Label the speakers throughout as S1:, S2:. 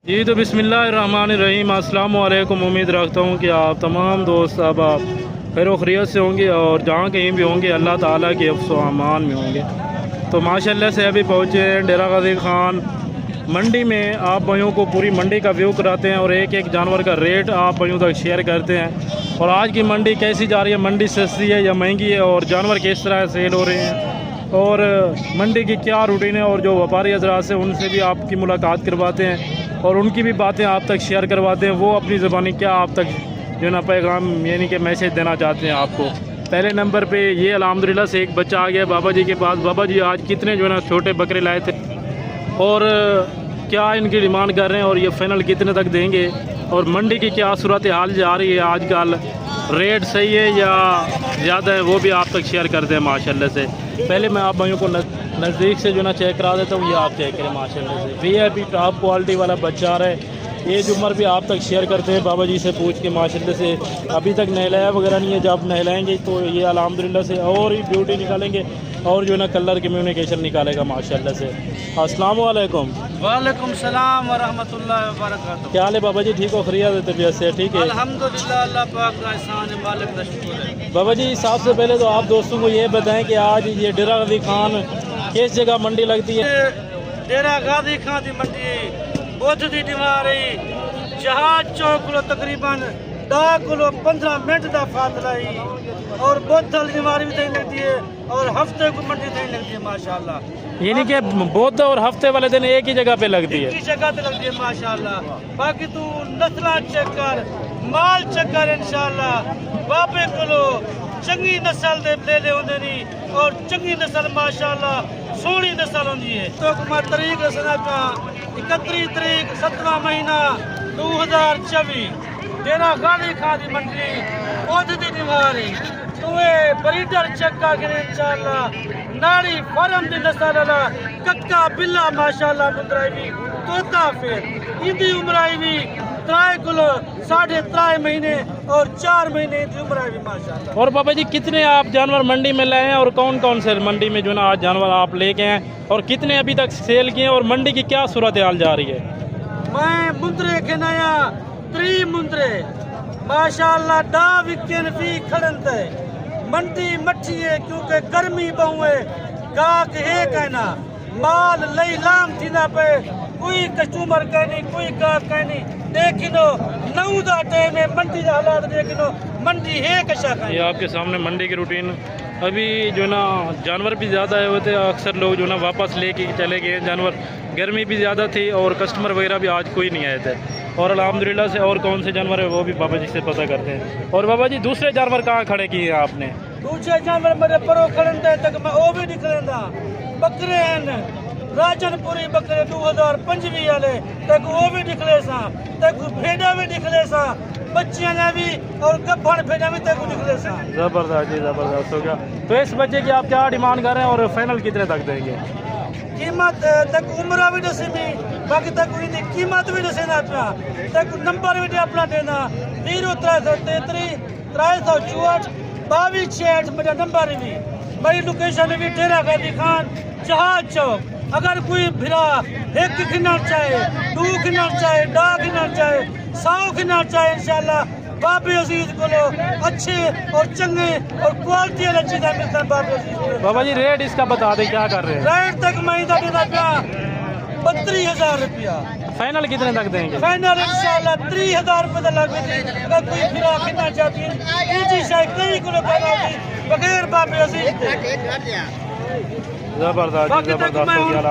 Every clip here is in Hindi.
S1: जी तो बिस्मिल्लाहिर्रहमानिर्रहीम, अस्सलाम वालेकुम। उम्मीद रखता हूँ कि आप तमाम दोस्त अब आप खैर खैरियत से होंगे और जहाँ कहीं भी होंगे अल्लाह ताला के हिफ्ज़ व अमान में होंगे। तो माशाल्लाह से अभी पहुँचे हैं डेरा गाज़ी ख़ान मंडी में। आप भाइयों को पूरी मंडी का व्यू कराते हैं और एक एक जानवर का रेट आप भाइयों तक शेयर करते हैं। और आज की मंडी कैसी जा रही है, मंडी सस्ती है या महंगी है, और जानवर किस तरह सेल हो रहे हैं, और मंडी की क्या रूटीन है, और जो व्यापारी हज़रात से उनसे भी आपकी मुलाकात करवाते हैं और उनकी भी बातें आप तक शेयर करवाते हैं। वो अपनी ज़बानी क्या आप तक जो है ना पैगाम यानी कि मैसेज देना चाहते हैं आपको। पहले नंबर पे ये अल्हम्दुलिल्लाह से एक बच्चा आ गया बाबा जी के पास। बाबा जी आज कितने जो है ना छोटे बकरे लाए थे और क्या इनकी डिमांड कर रहे हैं और ये फाइनल कितने तक देंगे, और मंडी की क्या सूरत हाल जा रही है आजकल, रेट सही है या ज़्यादा है, वो भी आप तक शेयर करते हैं माशाल्लाह से। पहले मैं आप भाइयों को नज़दीक से जो ना चेक करा देता हूँ, ये आप चेक करें माशाल्लाह से। VIP टॉप क्वालिटी वाला बच्चा आ रहा है। एज उम्र भी आप तक शेयर करते हैं बाबा जी से पूछ के माशाल्लाह से। अभी तक नहलाया वगैरह नहीं है, जब नहलाएंगे तो ये अल्हम्दुलिल्लाह से और ही ब्यूटी निकालेंगे और जो है ना कलर कम्युनिकेशन निकालेगा माशाल्लाह से। अस्सलाम वालेकुम।
S2: वालेकुम सलाम व रहमतुल्लाहि व बरकातहू।
S1: क्या हाल है बाबा जी, ठीक हो, खैरियत है, तबीयत से ठीक है?
S2: अल्हम्दुलिल्लाह, अल्लाह पाक का एहसान है, मालिक का शुक्र है।
S1: बाबा जी सबसे पहले तो आप दोस्तों को ये बताएं कि आज ये डेरा गाज़ी ख़ान किस जगह मंडी लगती है?
S2: डेरा गाज़ी ख़ान की मंडी बुध की डिमारी जहाज चौक को तकरीबन 10 किलो 15 मिनट का फासला ही, और बुध वाली डिमारी भी नहीं लगती है और हफ्ते को मंडी नहीं लगती है माशाल्लाह।
S1: यानी कि बुध और हफ्ते वाले दिन एक ही जगह पे लगती है?
S2: एक ही जगह पे लगती है माशाल्लाह। बाकी तू नस्ल चेक कर, माल चेक कर, इंशाल्लाह बाबे को चंगी नस्ल दे ले होंगे नहीं, और चंगी नस्ल माशाल्लाह सोहनी नस्ल होंगी है। तो मैं तारीख दसना का 31 तारीख 7वां महीना 2024 डेरा गाज़ी ख़ान की मंडी बुध की डिमारी तुए ब्रीडर चेक कर इंशाल्लाह नाड़ी फार्म की नस्ल वाला कक्का बिल्ला माशाल्लाह मुद्राई तोता फिर इंदी उम्राई भी 3 किलो 3.5 महीने और 4 महीने की उम्राई भी माशाल्लाह।
S1: और बाबा जी कितने आप जानवर मंडी में लाए हैं और कौन कौन से मंडी में जो ना आज जानवर आप लेके हैं, और कितने अभी तक सेल किए, और मंडी की क्या सूरत हाल जा रही है?
S2: मैं मुंदरे के नया 3 मुंदरे माशाल्लाह डा विकन फी खड़न थे मंडी मच्छी है, क्योंकि गर्मी बहु है, गाहक है कहना माल लई लाम थींदा पे, कोई कस्टमर कहनी कोई गाहक कहनी। देखिनो नौ दा टाइम है, मंडी का हालात देखिनो मंडी है कशा का।
S1: ये आपके सामने मंडी की रूटीन। अभी जो ना जानवर भी ज़्यादा आए हुए थे, अक्सर लोग जो ना वापस लेके चले गए जानवर, गर्मी भी ज़्यादा थी और कस्टमर वगैरह भी आज कोई नहीं आए थे। और अल्हम्दुलिल्लाह से और कौन से जानवर है वो भी बाबा जी से पता करते हैं। और बाबा जी दूसरे जानवर कहाँ खड़े किए हैं आपने?
S2: दूसरे जानवर मेरे परो खड़े तक मैं वो भी निकलेंदा बकरे हैं राजनपुरी बकरे 2025 वाले तक वो भी निकले सा, तक भेड़ा भी निकले सा, बच्चियां ने भी और गब्बन भेड़ा भी तक निकले सा।
S1: ज़बरदस्त जी, ज़बरदस्त हो गया। तो इस बच्चे की आप क्या डिमांड कर रहे हैं और फाइनल कितने तक देंगे?
S2: कीमत तक उम्र भी दसे में, बाकी तक उनकी कीमत भी दसे ना पिया, तक नंबर भी अपना देना 0333 364 2268 मेरा नंबर भी। मेरी लोकेशन भी डेरा गाज़ी ख़ान जहाज चौक। अगर कोई भिरा एक खिनर चाहे, 2 खिनर चाहे, 10 खिनर चाहे, 100 खिनर चाहे, इंशाल्लाह बाबे अजीज को अच्छे और चंगे और क्वालिटी वाली चीज़ें मिलता है बाबे अजीज।
S1: बाबा जी रेट इसका बता दें क्या कर रहे हैं?
S2: रेट तक मैं इधर देना पिया 32,000 रुपया।
S1: फाइनल कितने तक देंगे?
S2: फाइनल इंशाल्लाह 30,000 रुपये लग गई। अगर कोई फिरा खिनना चाहती है ऊँची शायद कई किलो पैदा होगी बगैर बाबे अजीज के।
S1: ज़बरदस्त हो गया।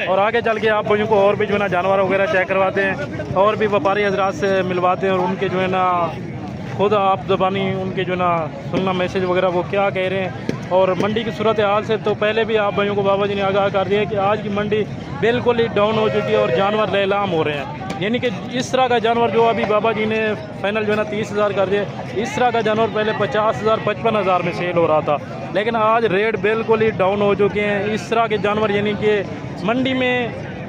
S1: और आगे चल के आप भाइयों को और भी जो है ना जानवर वगैरह चेक करवाते हैं और भी व्यापारी हजरात से मिलवाते हैं, और उनके जो है ना खुद आप ज़बानी उनके जो है ना सुनना मैसेज वगैरह वो क्या कह रहे हैं और मंडी की सूरत हाल से। तो पहले भी आप भाइयों को बाबा जी ने आगाह कर दिया कि आज की मंडी बिल्कुल ही डाउन हो चुकी है और जानवर लेलाम हो रहे हैं। यानी कि इस तरह का जानवर जो अभी बाबा जी ने फाइनल जो है ना 30,000 कर दिए, इस तरह का जानवर पहले 50,000 55,000 में सेल हो रहा था, लेकिन आज रेट बिल्कुल ही डाउन हो चुके हैं। इस तरह के जानवर यानी कि मंडी में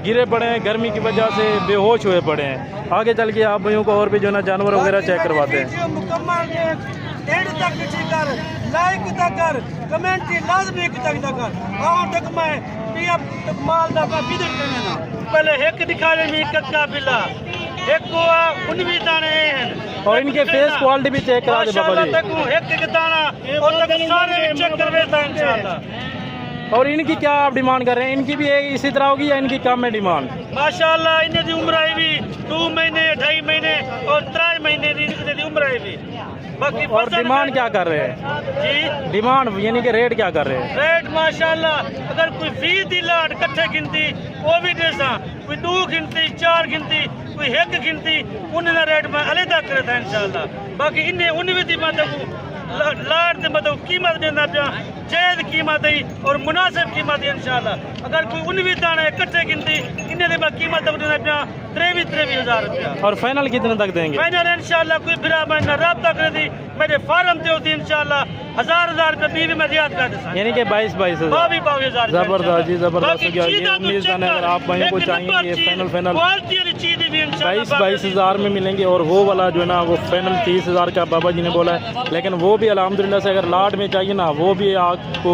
S1: गिरे पड़े हैं, गर्मी की वजह से बेहोश हुए पड़े हैं। आगे चल के आप भाइयों को और भी जो है ना जानवर वगैरह चेक करवाते हैं।
S2: लाइक कर कमेंट लाजमी तक कर और तक मैं माल का पहले एक दिखाने में कच्चा बिल्ला एक को 19 दाने हैं
S1: और इनके फेस क्वालिटी भी चेक करा दे बाबा जी।
S2: एक दाना और तक सारे चेक करवेता है इंशाल्लाह।
S1: और इनकी क्या आप डिमांड कर रहे हैं? इनकी भी इसी तरह होगी या इनकी कम है डिमांड?
S2: माशाल्लाह इन्हें दी उम्र आई भी 2 महीने 2.5 महीने और 3 महीने दी उम्र आई भी। बाकी
S1: और डिमांड क्या कर रहे हैं
S2: जी?
S1: डिमांड यानी कि रेट क्या कर रहे हैं?
S2: रेट माशाल्लाह अगर कोई 20 दी लाट कट्ठे गिनती वो भी देसा, कोई 2 गिनती 4 गिनती कोई 1 गिनती उन्हें रेट में अलहदा करे था इंशाल्लाह। बाकी इन्हें उन्हें दी मतलब लाट दे मतलब कीमत देना पिया जायज कीमत है और मुनासिब कीमत है इंशाल्लाह। अगर कोई 19 दाने इकट्ठे गिनती इन्हें दे कीमत देना पिया 23,000 रुपया।
S1: और फाइनल कितने तक देंगे?
S2: फाइनल इंशाल्लाह कोई फिर मैंने राब्ता कर दी मेरे फार्म पे होती इंशाल्लाह 1000 रुपये बीवी में रियाद कर देता
S1: यानी कि 22,000 जबरदस्त जी जबरदस्त हो गया। ये उम्मीद है अगर आप भाइयों को चाहिए ये फाइनल 22,000 में मिलेंगे। और वो वाला जो है ना वो फाइनल 30,000 का बाबा जी ने बोला है, लेकिन वो भी अल्हम्दुलिल्लाह से अगर लाट में चाहिए ना वो भी आपको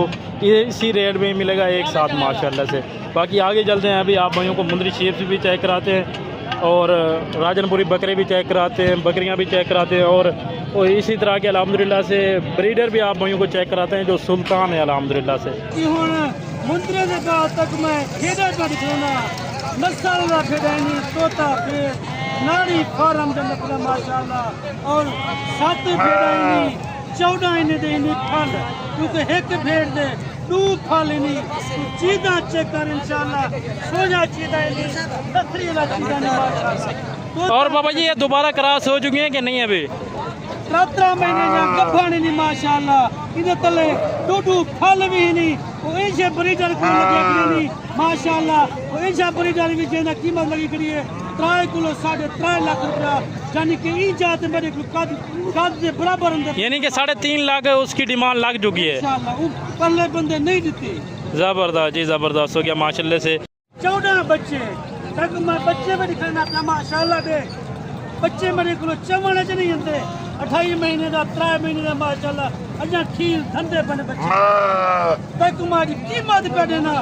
S1: इसी रेट में मिलेगा एक साथ माशाल्लाह से। बाकी आगे चलते हैं, अभी आप भाइयों को मुंदरी शेप भी चेक कराते हैं और राजनपुरी बकरे भी चेक कराते हैं, बकरियां भी चेक कराते हैं और इसी तरह के अल्हम्दुलिल्लाह से ब्रीडर भी आप भाइयों को चेक कराते हैं जो सुल्तान है अल्हम्दुलिल्लाह से।
S2: मुंदरे के बाद तक मैं खेड़ा कर दिखाना नस्ल का खेड़ानी तोता फेर नाड़ी फार्म दे नकला माशाल्लाह और 7 फेड़ानी 14 इन्हें दे इन्हें फल क्योंकि एक भेड़ दे 2 फल इन्हें चीज़ा चेक कर इंशाल्लाह सोजा चीज़ा इन्हें नसरी वाला चीज़ा नहीं माशाल्लाह।
S1: और बाबा जी ये दोबारा क्रॉस हो चुकी हैं कि नहीं अभी?
S2: 17 महीने या गब्बानी नहीं माशाल्लाह इधर तले 2 फल भी नहीं वो ऐसे ब्रीडर को लगे नहीं माशाल्लाह वो ऐसे ब्रीडर भी जेना कीमत लगी करी है 3 किलो 3.5 लाख रुपया यानी कि ई जात मेरे को कद के बराबर अंदर
S1: यानी कि 3.5 लाख उसकी डिमांड लग चुकी है
S2: इंशाल्लाह वो पल्ले बंदे नहीं देते।
S1: जबरदस्त जी जबरदस्त हो गया माशाल्लाह से।
S2: 14 बच्चे तक मैं बच्चे में दिखाना था माशाल्लाह दे बच्चे मेरे को चमड़े च नहीं आते 28 महीने का 3 महीने का माशाल्लाह अजा ठीक धंधे बने बच्चे तक हमारी कीमत पे देना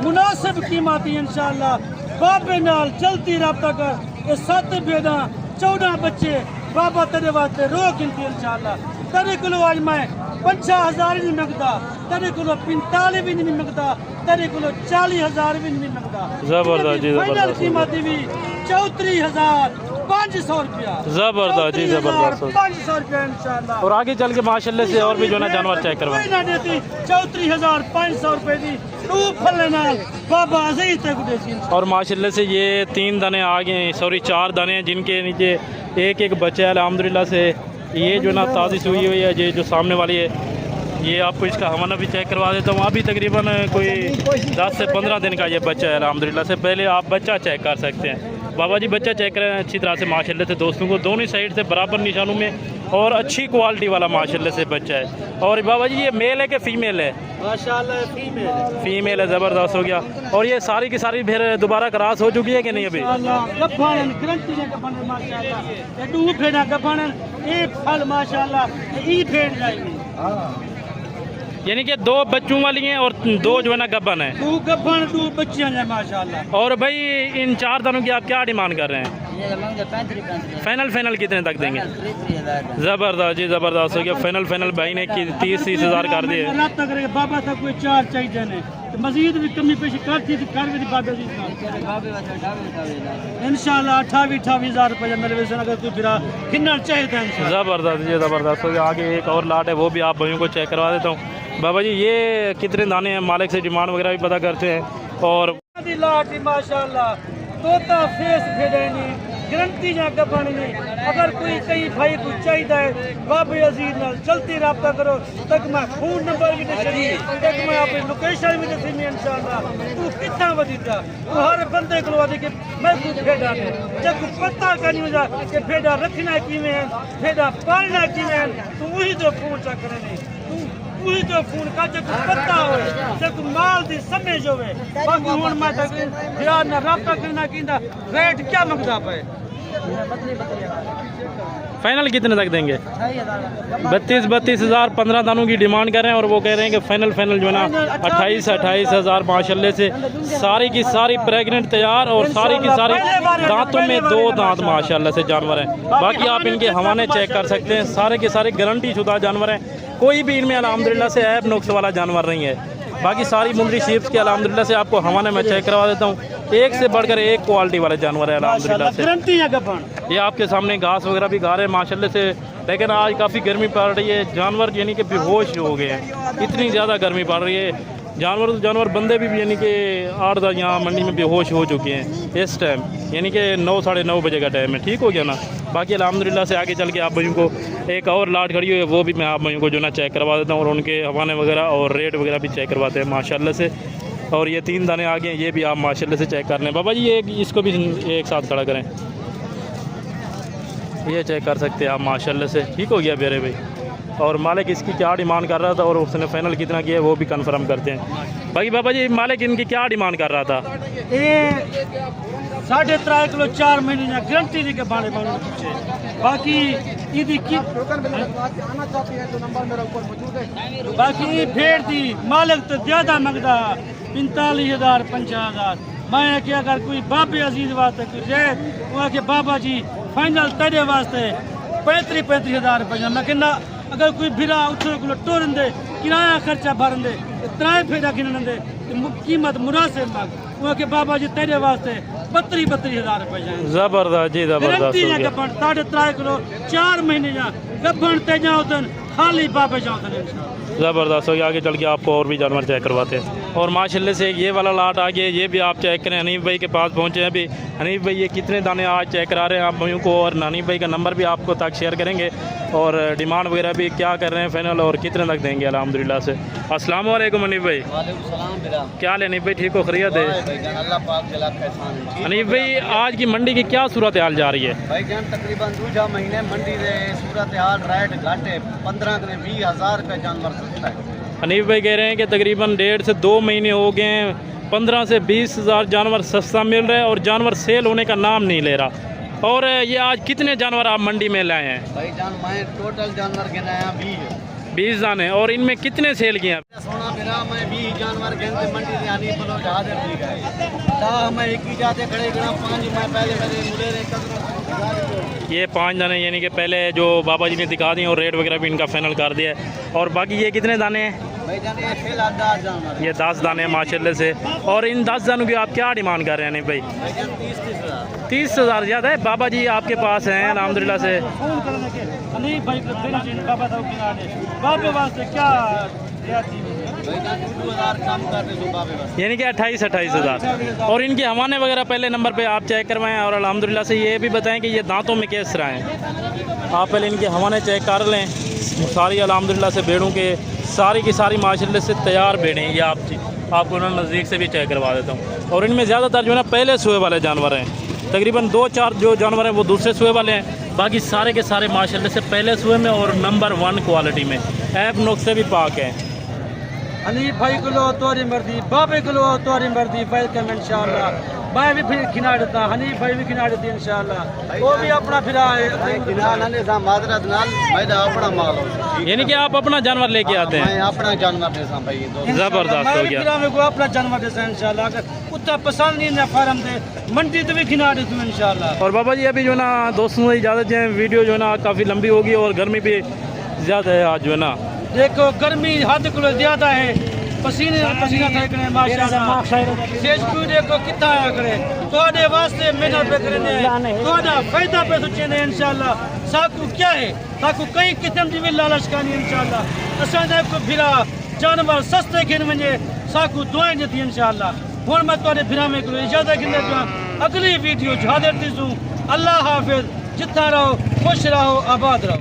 S2: मुनासिब कीमत इंशाल्लाह बाबे नाल चलती रब्ता कर ये 7 भेड़ा 14 बच्चे बाबा तेरे वास्ते रो गिनती इंशाल्लाह। तेरे को आज मैं 50,000 नहीं मंगता तेरे को 45 भी नहीं मंगता तेरे को 40,000 भी नहीं मंगता।
S1: जबरदस्त जी जबरदस्त
S2: कीमत भी 34,500 रुपया।
S1: जबरदस्त जी जबरदस्त
S2: 500 रुपया इंशाल्लाह।
S1: और आगे चल के माशाल्लाह से और भी जो ना जानवर चेक करवाएं।
S2: 34,500 रुपए दी 2 फल नाल बाबा अजीज तक देसी।
S1: और माशाल्लाह से ये 3 दाने आ गए सॉरी 4 दाने हैं जिनके नीचे एक बच्चा है अल्हम्दुलिल्लाह से। ये जो ना ताज़ी सुई हुई है ये जो सामने वाली है ये आपको इसका हवाना भी चेक करवा देता हूँ। अभी तकरीबन कोई 10 से 15 दिन का ये बच्चा है अल्हम्दुलिल्लाह से। पहले आप बच्चा चेक कर सकते हैं बाबा जी, बच्चा चेक करें अच्छी तरह से माशाल्लाह से दोस्तों को दोनों साइड से बराबर निशानों में और अच्छी क्वालिटी वाला माशाल्लाह से बच्चा है। और बाबा जी ये मेल है कि फीमेल है?
S2: माशाल्लाह
S1: फीमेल है जबरदस्त हो गया। और ये सारी की सारी फिर दोबारा क्रॉस हो चुकी है कि नहीं अभी? यानी कि 2 बच्चों वाली हैं और 2 जो है ना गब्बन है।
S2: 2 गब्बन 2 बच्चियां हैं माशाल्लाह।
S1: और भाई इन 4 दानों की आप क्या डिमांड कर रहे हैं? फाइनल कितने तक देंगे? जबरदस्त जी जबरदस्त हो गया। फाइनल भाई ने 30,000 कर दिए।
S2: बाबा तक कोई 4 चाहिए ने मजीद भी कमी पेशी कर थी कर भी बाबा जी इंशाल्लाह 28,000 रुपये मेरे वैसे अगर कोई फिर किन्ना चाहिए।
S1: जबरदस्त जी जबरदस्त हो गया। आगे एक और लाट है वो भी आप भाइयों को चेक करवा देता हूँ। बाबा जी ये कितने दाने हैं? मालिक से डिमांड वगैरह भी पता करते हैं। और
S2: लाट माशाल्लाह तोता फेस भेड़नी गारंटी या गब्बानी नहीं। अगर कोई कहीं भाई को चाहिए है बाबे अजीज नाल जल्दी रब्ता करो तक मैं फोन नंबर भी दे तक मैं अपनी लोकेशन भी दसी में इंशाल्लाह तू कितना वजीदा तू हर बंदे को वादी कि मैं को भेड़ा ने जब पता का नहीं हो जा कि भेड़ा रखना किवें है भेड़ा पालना किवें है तू वही तो फोन चा करे नहीं तू वही तो फोन का जब पता हो जब माल दी समझ होवे बाकी हुन मैं तक यार ना रब्ता करना कींदा रेट क्या मंगदा पे
S1: फाइनल कितने तक देंगे? 32 हज़ार 15 दानों की डिमांड कर रहे हैं और वो कह रहे हैं कि फाइनल जो है ना 28 हज़ार माशाल्लाह से सारी की सारी प्रेग्नेंट तैयार और सारी की सारी दांतों में 2 दांत माशाल्लाह से जानवर हैं। बाकी आप इनके हवाने चेक कर सकते हैं, सारे के सारे गारंटी शुदा जानवर हैं, कोई भी इनमें अल्हम्दुलिल्लाह से ऐब नुक्स वाला जानवर नहीं है। बाकी सारी मुंदरी शीप्स के अल्हम्दुलिल्लाह से आपको हवाने में चेक करवा देता हूँ, एक से बढ़कर एक क्वालिटी वाले जानवर है अल्हम्दुलिल्लाह से। ये आपके सामने घास वगैरह भी खा रहे हैं माशाल्लाह से, लेकिन आज काफ़ी गर्मी पड़ रही है, जानवर यानी कि बेहोश हो गए हैं, इतनी ज़्यादा गर्मी पड़ रही है। जानवर बंदे भी यानी कि 8-10 यहाँ मंडी में बेहोश हो चुके हैं इस टाइम, यानी कि 9 साढ़े 9 बजे का टाइम है। ठीक हो गया ना। बाकी अल्हम्दुलिल्लाह से आगे चल के आप भाइयों को एक और लाट खड़ी हुई है, वो भी मैं आप भाइयों को जो ना चेक करवा देता हूँ और उनके हवाने वगैरह और रेट वगैरह भी चेक करवाते हैं माशाल्लाह से। और ये 3 दाने आगे हैं, ये भी आप माशाल्लाह से चेक कर लें। बाबा जी ये इसको भी एक साथ खड़ा करें, ये चेक कर सकते हैं आप माशाल्लाह से। ठीक हो गया मेरे भाई। और मालिक इसकी क्या डिमांड कर रहा था और उसने फाइनल कितना किया वो भी कंफर्म करते हैं। बाकी बाबा जी मालिक इनकी क्या डिमांड कर रहा था?
S2: 3.5 किलो 4 महीने गारंटी दी के बारे में पूछे। बाकी बाकी भेड़ दी मालिक तो ज़्यादा मंगता 45,000 50,000। मैं कि अगर कोई बाबे अजीज वास्ते कोई रहे वो कि बाबा जी फाइनल तेरे वास्ते 35,000 रुपये। मैं कहना अगर कोई भिरा उठे को टोरन दे किराया खर्चा भरन दे 3 फेरा गिनन दे कीमत मुनासिब मग वो कि बाबा जी तेरे वास्ते 32,000 रुपये।
S1: जबरदस्त जी जबरदस्त।
S2: 3.5 किलो 4 महीने जा गबन ते जाओ खाली बाबे जाओ
S1: ज़बरदस्त हो गया। आगे चल के आपको और भी जानवर चेक करवाते हैं। और माशाल्लाह से ये वाला लाट आ गया, ये भी आप चेक करें। हनीफ भाई के पास पहुँचे हैं अभी। हनीफ भाई ये कितने दाने आज चेक करा रहे हैं आप भाइयों को, और हनीफ भाई का नंबर भी आपको तक शेयर करेंगे और डिमांड वगैरह भी क्या कर रहे हैं फाइनल और कितने तक देंगे अल्हम्दुलिल्लाह से। अस्सलाम वालेकुम हनीफ भाई। क्या हाल है हनीफ भाई, ठीक हो खैरियत है? हनीफ भाई आज की मंडी की क्या सूरत हाल जा रही है?
S3: भाईजान तकरीबन 2 महीने मंडी दे सूरत हाल रेट घाटे 15-20 हज़ार रुपये जानवर सस्ता है।
S1: हनीफ भाई कह रहे हैं कि तकरीबन 1.5 से 2 महीने हो गए हैं, 15 से 20 हज़ार जानवर सस्ता मिल रहा है और जानवर सेल होने का नाम नहीं ले रहा। और ये आज कितने जानवर आप मंडी में लाए हैं?
S3: भाईजान मैं टोटल जानवर गिनाया
S1: 20 दाने। और इनमें कितने सेल किए हैं?
S3: सोना मेरा मैं 20 जानवर गिनते मंडी से आनी बोलो जहाज ठीक है मैं एक ही जाते खड़े गिना 5 मैं पहले मेरे मुझे
S1: ये 5 दाने यानी कि पहले जो बाबा जी ने दिखा दिए और रेट वगैरह भी इनका फाइनल कर दिया है। और बाकी ये कितने दाने हैं? ये 10 दाने हैं माशाल्लाह से। और इन 10 दानों की आप क्या डिमांड कर रहे हैं नहीं भाई? 30,000 ज़्यादा है। बाबा जी आपके पास हैं अल्हम्दुलिल्लाह से। यानी कि 28 हज़ार। और इनके हवाने वगैरह पहले नंबर पे आप चेक करवाएं और अल्हम्दुलिल्लाह से ये भी बताएं कि ये दांतों में किस तरह हैं। आप पहले इनके हवाने चेक कर लें। सारी अल्हम्दुलिल्लाह से भेड़ों के सारी की सारी माशाल्लाह से तैयार भेड़ें हैं। ये आपको ना नज़दीक से भी चेक करवा देता हूँ। और इनमें ज़्यादातर जो है ना पहले सुए वाले जानवर हैं, तकरीबन 2-4 जो जानवर हैं वो दूसरे सुए वाले हैं, बाकी सारे के सारे माशाल्लाह से पहले सुए में और नंबर 1 क्वालिटी में, ऐप नुक्स से भी पाक हैं।
S2: हनीफ भाई को लो तोरी मर्दी, बाबे को लो तोरी मर्दी, वेलकम इंशाल्लाह। मैं भी फिर खिला देता, हनीफ भाई भी खिला देती इंशाल्लाह। वो भी अपना फिर
S1: यानी कि आप अपना जानवर लेके आते हैं?
S3: अपना जानवर
S1: जबरदस्त हो गया।
S2: अपना जानवर जैसा इंशाल्लाह अगर कुत्ता पसंद नहीं ना फार्म दे मंडी तो भी खिला देती हूँ इंशाल्लाह।
S1: और बाबा जी अभी जो है ना दोस्तों से इजाज़त दें, वीडियो जो है ना काफ़ी लंबी होगी और गर्मी भी ज़्यादा है आज जो है ना।
S2: देखो गर्मी हद को ज़्यादा है, पसीने पसीना फेंकने माशाल्लाह। सेज को देखो कितना आया करे तोड़े वास्ते मेहनत पे करने तोड़ा फायदा पे सोचे ने इंशाल्लाह। साकू क्या है साकू कई किस्म की लालच करनी इंशाल्लाह। असांजा को फिरा जानवर सस्ते खिन वने साकू दुआएं देती इंशाल्लाह। हुन मैं तोड़े फिरा में को इजाजत गिंदे तो अगली वीडियो हाजिर थी। अल्लाह हाफिज, जितना रहो खुश रहो आबाद रहो।